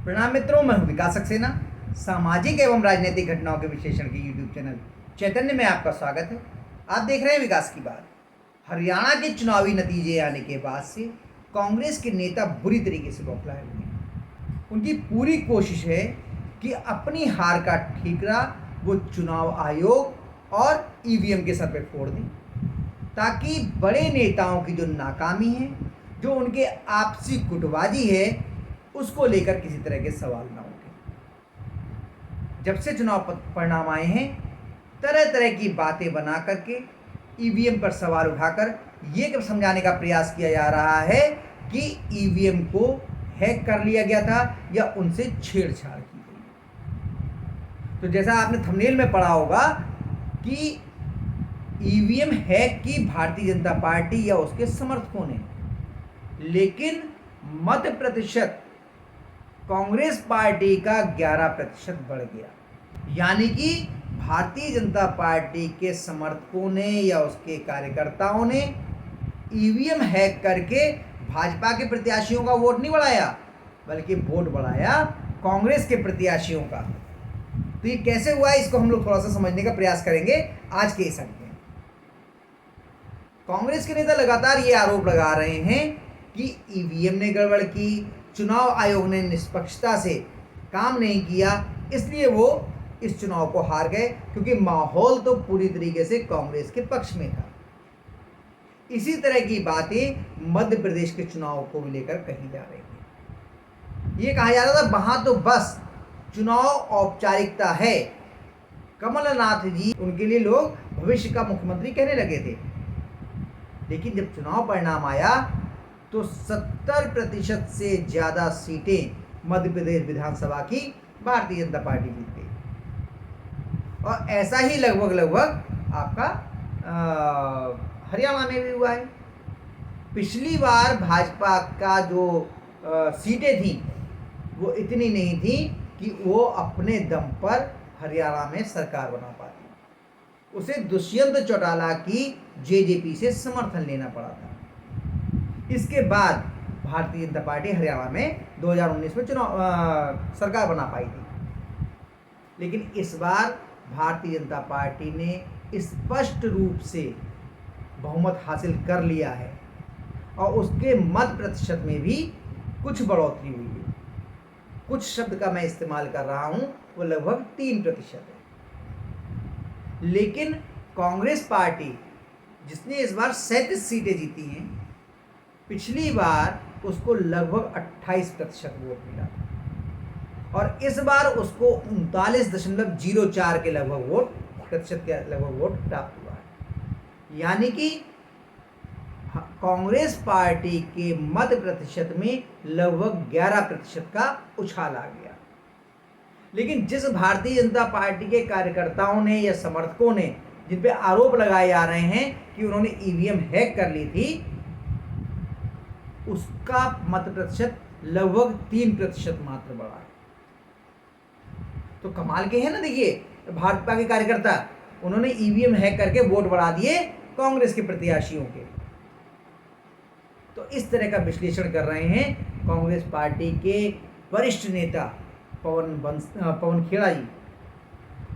प्रणाम मित्रों, मैं हूं विकास सक्सेना। सामाजिक एवं राजनीतिक घटनाओं के विश्लेषण के यूट्यूब चैनल चैतन्य में आपका स्वागत है। आप देख रहे हैं विकास की बात। हरियाणा के चुनावी नतीजे आने के बाद से कांग्रेस के नेता बुरी तरीके से बौखलाए हुए हैं। उनकी पूरी कोशिश है कि अपनी हार का ठीकरा वो चुनाव आयोग और ईवीएम के सर पे फोड़ दें, ताकि बड़े नेताओं की जो नाकामी है, जो उनके आपसी गुटबाजी है, उसको लेकर किसी तरह के सवाल ना उठे। जब से चुनाव परिणाम आए हैं, तरह तरह की बातें बना करके ईवीएम पर सवाल उठाकर ये समझाने का प्रयास किया जा रहा है कि ईवीएम को हैक कर लिया गया था या उनसे छेड़छाड़ की गई। तो जैसा आपने थंबनेल में पढ़ा होगा कि ईवीएम हैक की भारतीय जनता पार्टी या उसके समर्थकों ने, लेकिन मत प्रतिशत कांग्रेस पार्टी का 11% बढ़ गया। यानी कि भारतीय जनता पार्टी के समर्थकों ने या उसके कार्यकर्ताओं ने ईवीएम हैक करके भाजपा के प्रत्याशियों का वोट नहीं बढ़ाया, बल्कि वोट बढ़ाया कांग्रेस के प्रत्याशियों का। तो ये कैसे हुआ, इसको हम लोग थोड़ा सा समझने का प्रयास करेंगे आज के इस अंक में। कांग्रेस के नेता लगातार ये आरोप लगा रहे हैं कि ईवीएम ने गड़बड़ की, चुनाव आयोग ने निष्पक्षता से काम नहीं किया, इसलिए वो इस चुनाव को हार गए, क्योंकि माहौल तो पूरी तरीके से कांग्रेस के पक्ष में था। इसी तरह की बातें मध्य प्रदेश के चुनाव को लेकर कही जा रही थी। ये कहा जा रहा था वहां तो बस चुनाव औपचारिकता है। कमलनाथ जी, उनके लिए लोग भविष्य का मुख्यमंत्री कहने लगे थे। लेकिन जब चुनाव परिणाम आया तो 70% से ज़्यादा सीटें मध्य प्रदेश विधानसभा की भारतीय जनता पार्टी जीत गई। और ऐसा ही लगभग आपका हरियाणा में भी हुआ है। पिछली बार भाजपा का जो सीटें थी वो इतनी नहीं थी कि वो अपने दम पर हरियाणा में सरकार बना पाती। उसे दुष्यंत चौटाला की जेजेपी से समर्थन लेना पड़ा था। इसके बाद भारतीय जनता पार्टी हरियाणा में 2019 में चुनाव सरकार बना पाई थी। लेकिन इस बार भारतीय जनता पार्टी ने स्पष्ट रूप से बहुमत हासिल कर लिया है और उसके मत प्रतिशत में भी कुछ बढ़ोतरी हुई है। कुछ शब्द का मैं इस्तेमाल कर रहा हूं, वो लगभग 3% है। लेकिन कांग्रेस पार्टी, जिसने इस बार 37 सीटें जीती हैं, पिछली बार उसको लगभग 28% वोट मिला और इस बार उसको 39.04 के लगभग प्रतिशत के लगभग वोट प्राप्त हुआ है। यानी कि कांग्रेस पार्टी के मत प्रतिशत में लगभग 11% का उछाल आ गया। लेकिन जिस भारतीय जनता पार्टी के कार्यकर्ताओं ने या समर्थकों ने, जिन पे आरोप लगाए जा रहे हैं कि उन्होंने ईवीएम हैक कर ली थी, उसका मत प्रतिशत लगभग 3% मात्र बढ़ा है। तो कमाल के हैं ना। देखिए, भाजपा के कार्यकर्ता, उन्होंने ईवीएम हैक करके वोट बढ़ा दिए कांग्रेस के प्रत्याशियों के। तो इस तरह का विश्लेषण कर रहे हैं कांग्रेस पार्टी के वरिष्ठ नेता पवन खेड़ा जी।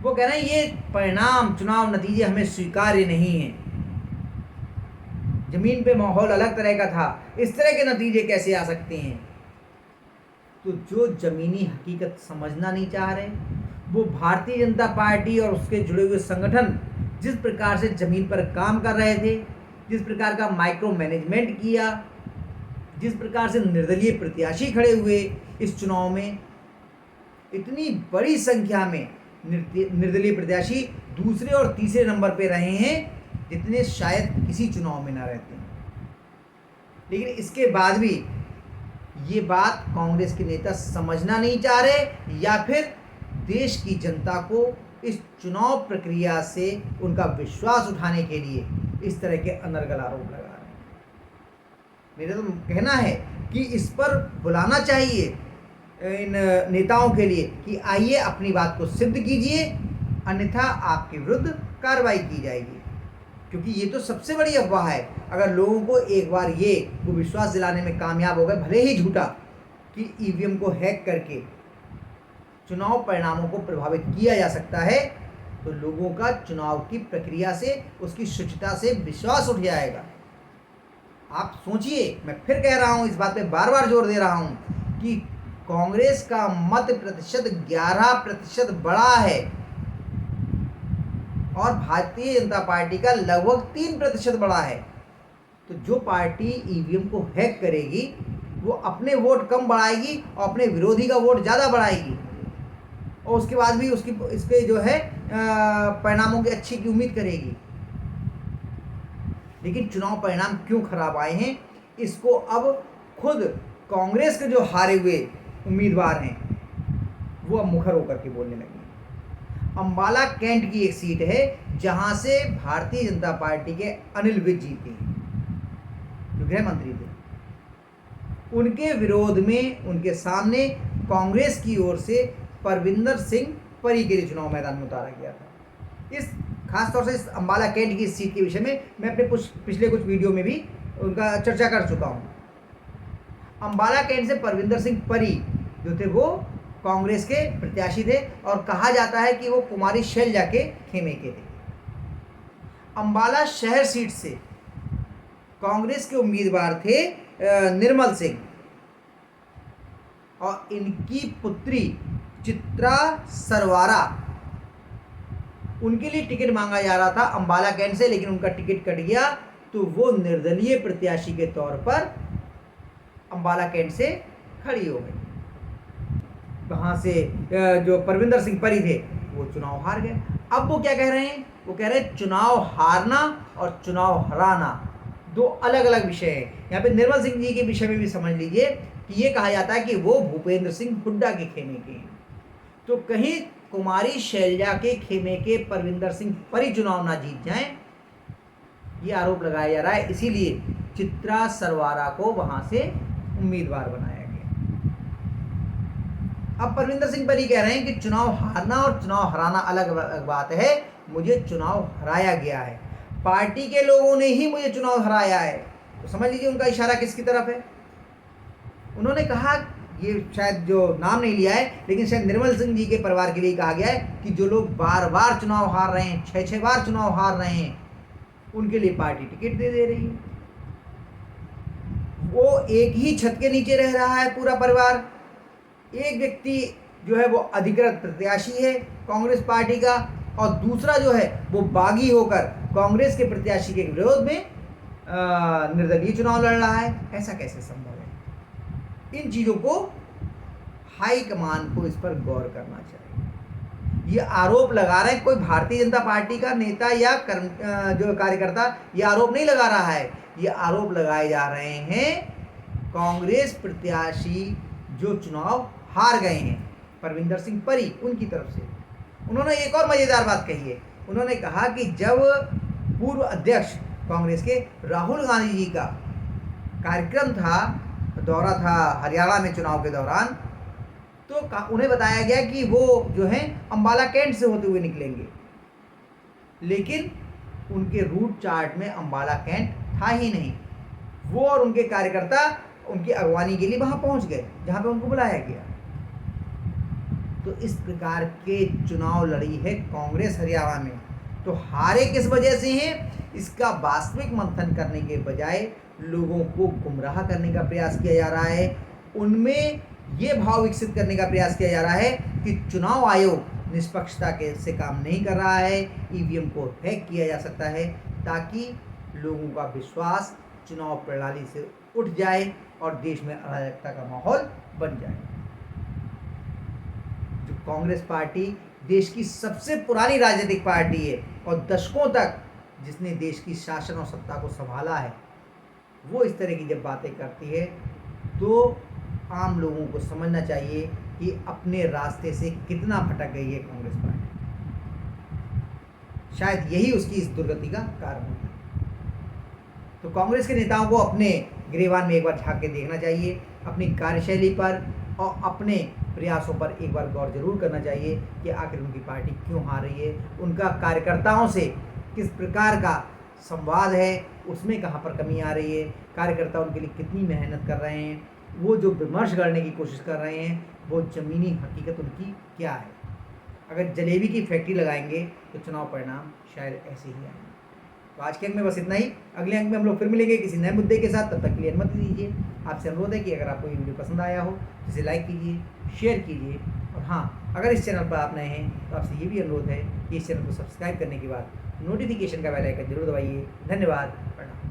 वो कह रहे हैं ये परिणाम, चुनाव नतीजे हमें स्वीकार्य नहीं है। जमीन पे माहौल अलग तरह का था, इस तरह के नतीजे कैसे आ सकते हैं। तो जो जमीनी हकीकत समझना नहीं चाह रहे, वो भारतीय जनता पार्टी और उसके जुड़े हुए संगठन जिस प्रकार से जमीन पर काम कर रहे थे, जिस प्रकार का माइक्रो मैनेजमेंट किया, जिस प्रकार से निर्दलीय प्रत्याशी खड़े हुए इस चुनाव में, इतनी बड़ी संख्या में निर्दलीय प्रत्याशी दूसरे और तीसरे नंबर पे रहे हैं, जितने शायद किसी चुनाव में ना रहते हैं। लेकिन इसके बाद भी ये बात कांग्रेस के नेता समझना नहीं चाह रहे, या फिर देश की जनता को इस चुनाव प्रक्रिया से उनका विश्वास उठाने के लिए इस तरह के अनर्गल आरोप लगा रहे हैं। मेरा तो कहना है कि इस पर बुलाना चाहिए इन नेताओं के लिए कि आइए अपनी बात को सिद्ध कीजिए, अन्यथा आपके विरुद्ध कार्रवाई की जाएगी। क्योंकि ये तो सबसे बड़ी अफवाह है। अगर लोगों को एक बार वो विश्वास दिलाने में कामयाब हो गए, भले ही झूठा, कि ईवीएम को हैक करके चुनाव परिणामों को प्रभावित किया जा सकता है तो लोगों का चुनाव की प्रक्रिया से, उसकी शुचिता से विश्वास उठ जाएगा। आप सोचिए, मैं फिर कह रहा हूं, इस बात पे बार बार जोर दे रहा हूं कि कांग्रेस का मत प्रतिशत 11% बढ़ा है और भारतीय जनता पार्टी का लगभग 3% बढ़ा है। तो जो पार्टी ईवीएम को हैक करेगी वो अपने वोट कम बढ़ाएगी और अपने विरोधी का वोट ज़्यादा बढ़ाएगी, और उसके बाद भी इसके जो है परिणामों की अच्छी की उम्मीद करेगी। लेकिन चुनाव परिणाम क्यों खराब आए हैं, इसको अब खुद कांग्रेस के जो हारे हुए उम्मीदवार हैं वो अब मुखर होकर के बोलने लगे। अंबाला कैंट की एक सीट है जहां से भारतीय जनता पार्टी के अनिल विज जीते हैं, जो गृह मंत्री थे। उनके विरोध में, उनके सामने कांग्रेस की ओर से परविंदर सिंह परी के लिए चुनाव मैदान में उतारा गया था। इस खासतौर से इस अंबाला कैंट की सीट के विषय में मैं अपने पिछले कुछ वीडियो में भी उनका चर्चा कर चुका हूँ। अंबाला कैंट से परविंदर सिंह परी जो थे वो कांग्रेस के प्रत्याशी थे और कहा जाता है कि वो कुमारी शैलजा के खेमे के थे। अंबाला शहर सीट से कांग्रेस के उम्मीदवार थे निर्मल सिंह, और इनकी पुत्री चित्रा सरवारा, उनके लिए टिकट मांगा जा रहा था अंबाला कैंट से, लेकिन उनका टिकट कट गया तो वो निर्दलीय प्रत्याशी के तौर पर अंबाला कैंट से खड़ी हो गई। वहाँ से जो परविंदर सिंह परी थे वो चुनाव हार गए। अब वो क्या कह रहे हैं, वो कह रहे हैं चुनाव हारना और चुनाव हराना दो अलग अलग विषय हैं। यहाँ पे निर्मल सिंह जी के विषय में भी समझ लीजिए कि ये कहा जाता है कि वो भूपेंद्र सिंह हुड्डा के खेमे के हैं, तो कहीं कुमारी शैलजा के खेमे के परविंदर सिंह परी चुनाव ना जीत जाएं, ये आरोप लगाया जा रहा है। इसीलिए चित्रा सरवारा को वहां से उम्मीदवार बनाया गया। अब परविंदर सिंह परी कह रहे हैं कि चुनाव हारना और चुनाव हराना अलग अलग बात है, मुझे चुनाव हराया गया है, पार्टी के लोगों ने ही मुझे चुनाव हराया है। तो समझ लीजिए उनका इशारा किसकी तरफ है। उन्होंने कहा, ये शायद जो नाम नहीं लिया है, लेकिन शायद निर्मल सिंह जी के परिवार के लिए कहा गया है कि जो लोग बार बार चुनाव हार रहे हैं, 6-6 बार चुनाव हार रहे हैं, उनके लिए पार्टी टिकट दे रही है। वो एक ही छत के नीचे रह रहा है पूरा परिवार। एक व्यक्ति जो है वो अधिकृत प्रत्याशी है कांग्रेस पार्टी का, और दूसरा जो है वो बागी होकर कांग्रेस के प्रत्याशी के विरोध में निर्दलीय चुनाव लड़ रहा है। ऐसा कैसे संभव है? इन चीज़ों को हाईकमान को इस पर गौर करना चाहिए। ये आरोप लगा रहे हैं कोई भारतीय जनता पार्टी का नेता या जो कार्यकर्ता ये आरोप नहीं लगा रहा है, ये आरोप लगाए जा रहे हैं कांग्रेस प्रत्याशी जो चुनाव हार गए हैं, परविंदर सिंह परी, उनकी तरफ से। उन्होंने एक और मज़ेदार बात कही है। उन्होंने कहा कि जब पूर्व अध्यक्ष कांग्रेस के राहुल गांधी जी का कार्यक्रम था, दौरा था हरियाणा में चुनाव के दौरान, तो उन्हें बताया गया कि वो जो है अंबाला कैंट से होते हुए निकलेंगे, लेकिन उनके रूट चार्ट में अंबाला कैंट था ही नहीं। वो और उनके कार्यकर्ता उनकी अगवानी के लिए वहां पहुंच गए जहां पे उनको बुलाया गया। तो इस प्रकार के चुनाव लड़ी है कांग्रेस हरियाणा में। तो हारे किस वजह से हैं, इसका वास्तविक मंथन करने के बजाय लोगों को गुमराह करने का प्रयास किया जा रहा है। उनमें ये भाव विकसित करने का प्रयास किया जा रहा है कि चुनाव आयोग निष्पक्षता से काम नहीं कर रहा है, ईवीएम को हैक किया जा सकता है, ताकि लोगों का विश्वास चुनाव प्रणाली से उठ जाए और देश में अराजकता का माहौल बन जाए। जो कांग्रेस पार्टी देश की सबसे पुरानी राजनीतिक पार्टी है और दशकों तक जिसने देश की शासन और सत्ता को संभाला है, वो इस तरह की जब बातें करती है तो आम लोगों को समझना चाहिए कि अपने रास्ते से कितना भटक गई है कांग्रेस पार्टी। शायद यही उसकी इस दुर्गति का कारण है। तो कांग्रेस के नेताओं को अपने गिरेबान में एक बार झांक के देखना चाहिए, अपनी कार्यशैली पर और अपने प्रयासों पर एक बार गौर जरूर करना चाहिए कि आखिर उनकी पार्टी क्यों हार रही है, उनका कार्यकर्ताओं से किस प्रकार का संवाद है, उसमें कहाँ पर कमी आ रही है, कार्यकर्ता उनके लिए कितनी मेहनत कर रहे हैं, वो जो विमर्श करने की कोशिश कर रहे हैं वो ज़मीनी हकीकत उनकी क्या है। अगर जलेबी की फैक्ट्री लगाएंगे तो चुनाव परिणाम शायद ऐसे ही आएंगे। तो आज के अंक में बस इतना ही। अगले अंक में हम लोग फिर मिलेंगे किसी नए मुद्दे के साथ। तब तक के लिए अनुमति दीजिए। आपसे अनुरोध है कि अगर आपको ये वीडियो पसंद आया हो तो इसे लाइक कीजिए, शेयर कीजिए, और हाँ, अगर इस चैनल पर आप नए हैं तो आपसे ये भी अनुरोध है कि इस चैनल को सब्सक्राइब करने के बाद नोटिफिकेशन का बेल आइकन जरूर दबाइए। धन्यवाद। प्रणाम।